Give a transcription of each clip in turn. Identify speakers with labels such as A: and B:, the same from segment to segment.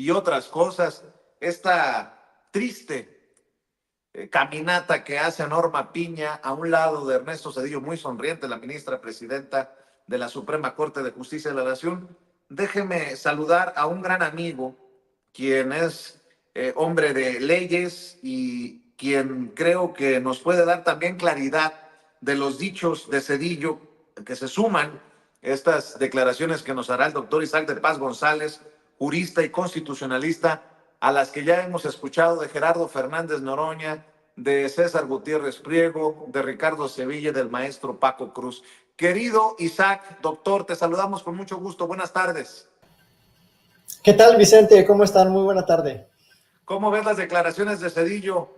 A: y otras cosas. Esta triste caminata que hace Norma Piña a un lado de Ernesto Zedillo, muy sonriente, la ministra presidenta de la Suprema Corte de Justicia de la Nación. Déjeme saludar a un gran amigo, quien es hombre de leyes y quien creo que nos puede dar también claridad de los dichos de Zedillo, que se suman estas declaraciones que nos hará el doctor Isaac de Paz González, jurista y constitucionalista, a las que ya hemos escuchado de Gerardo Fernández Noroña, de César Gutiérrez Priego, de Ricardo Sevilla y del maestro Paco Cruz. Querido Isaac, doctor, te saludamos con mucho gusto. Buenas tardes.
B: ¿Qué tal, Vicente? ¿Cómo están? Muy buena tarde.
A: ¿Cómo ves las declaraciones de Zedillo?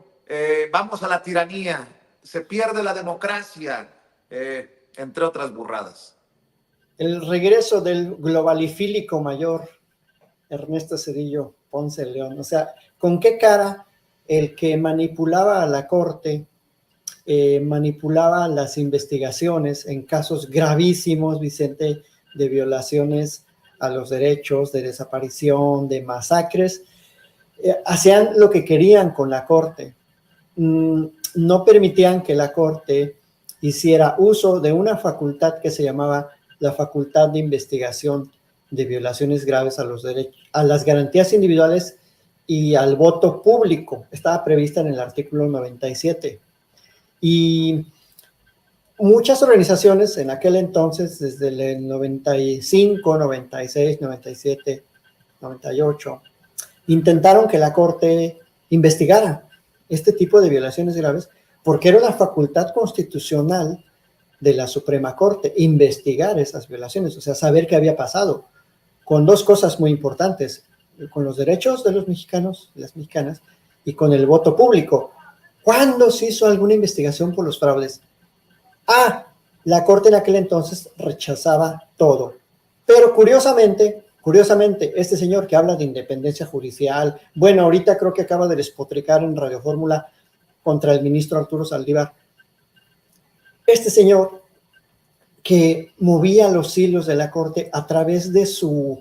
A: Vamos a la tiranía, se pierde la democracia, entre otras burradas.
B: El regreso del globalifílico mayor, Ernesto Zedillo Ponce León. O sea, ¿con qué cara el que manipulaba a la Corte, manipulaba las investigaciones en casos gravísimos, Vicente, de violaciones a los derechos, de desaparición, de masacres, hacían lo que querían con la Corte? No permitían que la Corte hiciera uso de una facultad que se llamaba la facultad de investigación de violaciones graves a los derechos, a las garantías individuales y al voto público. Estaba prevista en el artículo 97. Y muchas organizaciones en aquel entonces, desde el 95, 96, 97, 98, intentaron que la Corte investigara este tipo de violaciones graves, porque era una facultad constitucional de la Suprema Corte, investigar esas violaciones, o sea, saber qué había pasado, con dos cosas muy importantes, con los derechos de los mexicanos y las mexicanas, y con el voto público. ¿Cuándo se hizo alguna investigación por los fraudes? La Corte en aquel entonces rechazaba todo. Pero curiosamente, este señor que habla de independencia judicial, bueno, ahorita creo que acaba de despotricar en Radio Fórmula contra el ministro Arturo Saldívar, este señor que movía los hilos de la Corte a través de su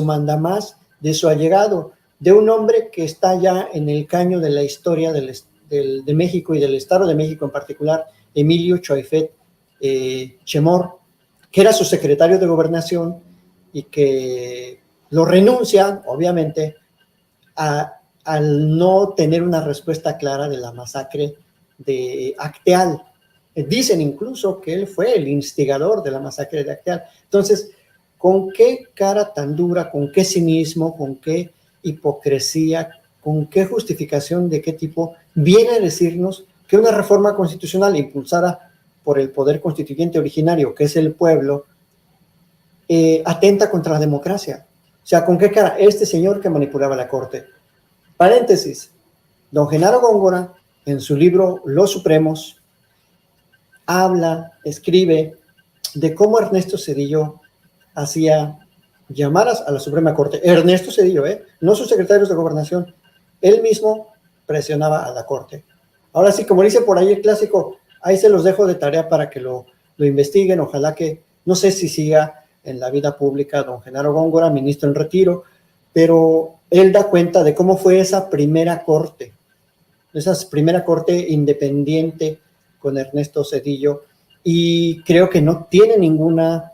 B: mandamás, de su allegado, de un hombre que está ya en el caño de la historia de México y del Estado de México en particular, Emilio Choifet Chemor, que era su secretario de Gobernación y que lo renuncia, obviamente, al no tener una respuesta clara de la masacre de Acteal. Dicen incluso que él fue el instigador de la masacre de Acteal. Entonces, ¿con qué cara tan dura, con qué cinismo, con qué hipocresía, con qué justificación de qué tipo viene a decirnos que una reforma constitucional impulsada por el poder constituyente originario, que es el pueblo, atenta contra la democracia? O sea, ¿con qué cara? Este señor que manipulaba la Corte. Paréntesis, don Genaro Góngora, en su libro Los Supremos, habla, escribe de cómo Ernesto Zedillo hacía llamadas a la Suprema Corte. Ernesto Zedillo, no sus secretarios de Gobernación, él mismo presionaba a la Corte. Ahora sí, como dice por ahí el clásico, ahí se los dejo de tarea para que lo investiguen. Ojalá que, no sé si siga en la vida pública don Genaro Góngora, ministro en retiro, pero él da cuenta de cómo fue esa primera corte independiente con Ernesto Zedillo, y creo que no tiene ninguna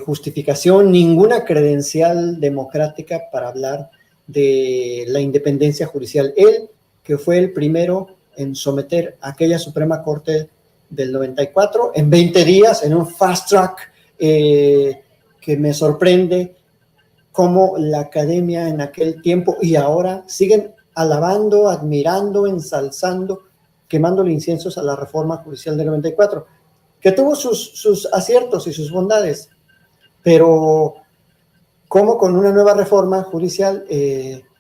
B: justificación, ninguna credencial democrática para hablar de la independencia judicial. Él, que fue el primero en someter a aquella Suprema Corte del 94 en 20 días, en un fast track, que me sorprende cómo la academia en aquel tiempo y ahora siguen alabando, admirando, ensalzando, quemándole inciensos a la reforma judicial del 94, que tuvo sus aciertos y sus bondades, pero como con una nueva reforma judicial,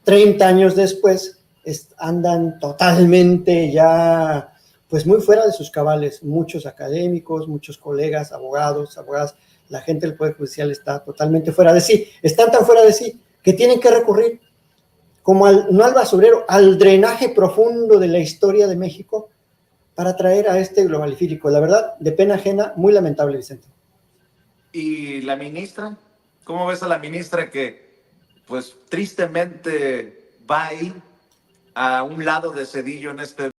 B: 30 años después, andan totalmente ya, pues muy fuera de sus cabales, muchos académicos, muchos colegas, abogadas, la gente del Poder Judicial está totalmente fuera de sí, están tan fuera de sí que tienen que recurrir, como no al basurero, al drenaje profundo de la historia de México para traer a este globalifílico. La verdad, de pena ajena, muy lamentable, Vicente.
A: ¿Y la ministra? ¿Cómo ves a la ministra que pues tristemente va a ir a un lado de Cedillo en este